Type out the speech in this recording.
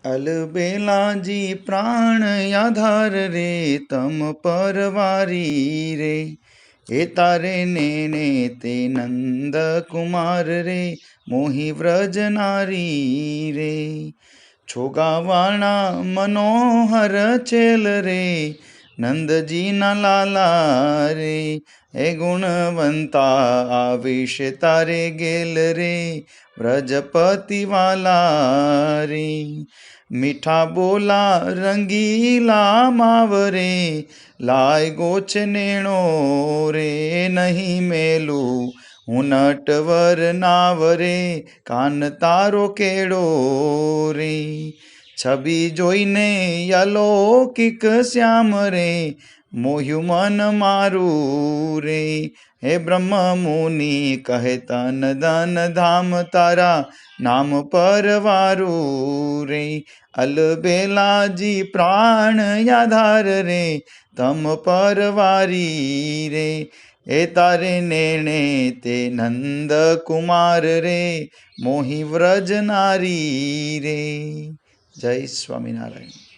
अलबेला जी प्राण आधार रे तम परवारी रे, ए तारे नेने ते नंद कुमार रे मोहि व्रज नारी रे। छोगावाणा मनोहर चेल रे नंद जी ना लाला रे, ए गुणवंता आविष तारे गेल रे व्रजपति वाला रे। मीठा बोला रंगीला मावरे लाय गोच नेणो रे, नहीं मेलू હું નટવર નાવરે કાન તારો કેળો રે। છબી જોઈને અલૌકિક શ્યામ રે મોહ્યું મન મારું રે, હે બ્રહ્મ મુનિ કહે તન ધન ધામ તારા નામ પરવારું રે। અલબેલાજી પ્રાણ આધાર રે તમ પરવારી રે, એ તારે નેણે તે નંદ કુમાર રે મોહી વ્રજ નારી રે। જય સ્વામિનારાયણ।